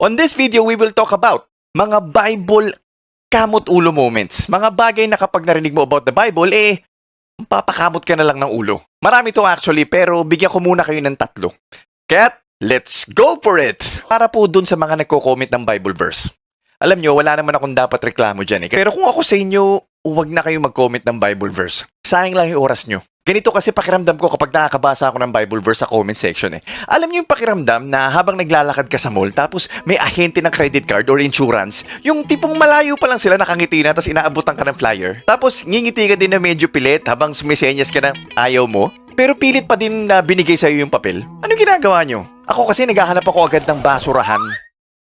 On this video, we will talk about mga Bible kamot-ulo moments. Mga bagay na kapag narinig mo about the Bible, papakamot ka na lang ng ulo. Marami to actually, pero bigyan ko muna kayo ng 3. Kaya, let's go for it! Para po dun sa mga nagko-comment ng Bible verse. Alam nyo, wala naman akong dapat reklamo dyan eh. Pero kung ako sa inyo, huwag na kayo mag-comment ng Bible verse. Sayang lang yung oras nyo. Ganito kasi pakiramdam ko kapag nakakabasa ako ng Bible verse sa comment section eh. Alam niyo yung pakiramdam na habang naglalakad ka sa mall tapos may ahente ng credit card or insurance, yung tipong malayo pa lang sila nakangiti na tapos inaabutan ka ng flyer. Tapos ngingiti ka din na medyo pilit habang sumisenyas ka na ayaw mo. Pero pilit pa din na binigay sa'yo yung papel. Ano ginagawa nyo? Ako kasi naghahanap ako agad ng basurahan.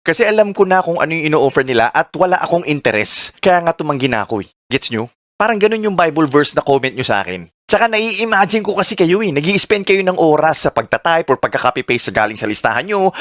Kasi alam ko na kung ano yung ino-offer nila at wala akong interes. Kaya nga tumanggi na ako eh. Gets nyo? Parang ganun yung Bible verse na comment nyo sa akin. Tsaka nai-imagine ko kasi kayo eh. Nag-i-spend kayo ng oras sa pagtatype or pagka-copy-paste sa galing sa listahan nyo.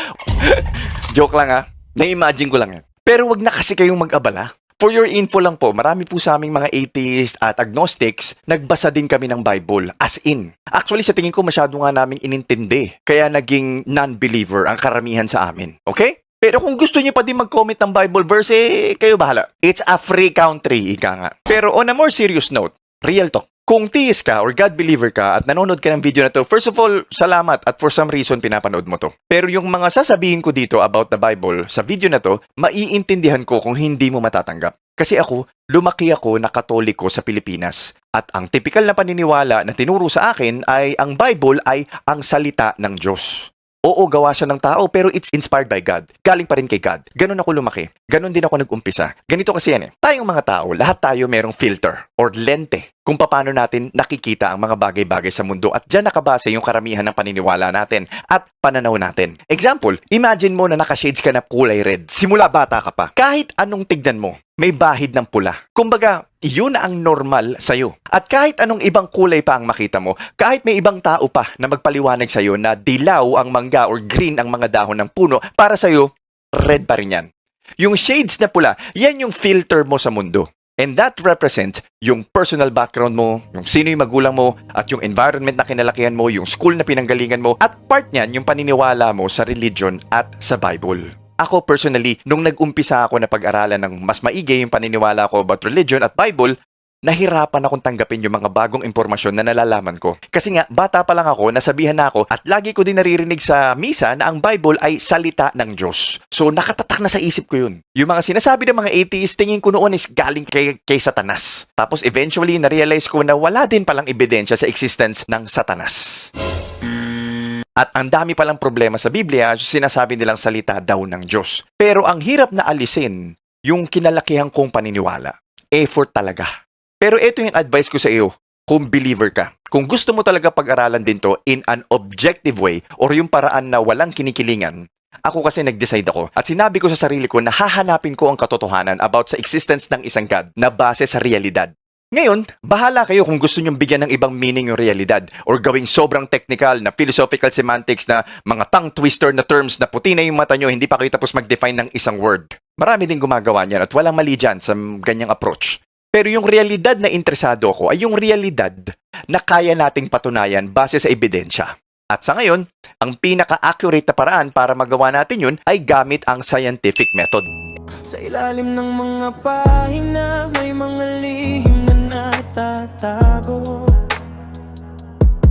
Joke lang ha. Nai-imagine ko lang yan. Pero wag na kasi kayong mag-abala. For your info lang po, marami po sa aming mga atheists at agnostics, nagbasa din kami ng Bible. As in. Actually, sa tingin ko masyado nga namin inintindi. Kaya naging non-believer ang karamihan sa amin. Okay? Pero kung gusto niyo pa din mag-comment ng Bible verse, kayo bahala. It's a free country, ika nga. Pero on a more serious note, real talk. Kung theist ka or God believer ka at nanonood ka ng video na to, first of all, salamat at for some reason pinapanood mo to. Pero yung mga sasabihin ko dito about the Bible sa video na to, maiintindihan ko kung hindi mo matatanggap. Kasi ako, lumaki ako na Katoliko sa Pilipinas. At ang typical na paniniwala na tinuro sa akin ay ang Bible ay ang salita ng Diyos. Oo, gawa siya ng tao, pero it's inspired by God. Galing pa rin kay God. Ganon ako lumaki. Ganon din ako nag-umpisa. Ganito kasi yan eh. Tayong mga tao, lahat tayo merong filter or lente kung paano natin nakikita ang mga bagay-bagay sa mundo at dyan nakabase yung karamihan ng paniniwala natin at pananaw natin. Example, imagine mo na nakashades ka na kulay red. Simula bata ka pa. Kahit anong tignan mo, may bahid ng pula. Kumbaga, yun ang normal sa'yo. At kahit anong ibang kulay pa ang makita mo, kahit may ibang tao pa na magpaliwanag sa'yo na dilaw ang mangga or green ang mga dahon ng puno, para sa'yo, red pa rin yan. Yung shades na pula, yan yung filter mo sa mundo. And that represents yung personal background mo, yung sino yung magulang mo, at yung environment na kinalakihan mo, yung school na pinanggalingan mo, at part niyan yung paniniwala mo sa religion at sa Bible. Ako personally, nung nag-umpisa ako na pag-aralan ng mas maigi yung paniniwala ko about religion at Bible, nahirapan akong tanggapin yung mga bagong impormasyon na nalalaman ko. Kasi nga, bata pa lang ako, nasabihan na ako, at lagi ko din naririnig sa misa na ang Bible ay salita ng Diyos. So, nakatatak na sa isip ko yun. Yung mga sinasabi ng mga atheists, tingin ko noon is galing kay Satanas. Tapos eventually, na-realize ko na wala din palang ebidensya sa existence ng Satanas. At ang dami palang problema sa Biblia, sinasabi nilang salita daw ng Diyos. Pero ang hirap na alisin yung kinalakihan kong paniniwala. Effort talaga. Pero ito yung advice ko sa iyo, kung believer ka. Kung gusto mo talaga pag-aralan din to in an objective way or yung paraan na walang kinikilingan, ako kasi nag-decide ako at sinabi ko sa sarili ko na hahanapin ko ang katotohanan about sa existence ng isang God na base sa realidad. Ngayon, bahala kayo kung gusto nyong bigyan ng ibang meaning yung realidad or gawing sobrang technical na philosophical semantics na mga tongue twister na terms na puti na yung mata nyo, hindi pa kayo tapos mag-define ng isang word. Marami din gumagawa niyan at walang mali dyan sa ganyang approach. Pero yung realidad na interesado ako ay yung realidad na kaya nating patunayan base sa ebidensya. At sa ngayon, ang pinaka-accurate na paraan para magawa natin yun ay gamit ang scientific method. Sa ilalim ng mga pahina, may mga lihim na natatago.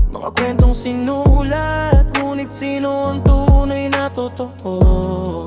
Mga kwentong sinulat, ngunit sino ang tunay na totoo?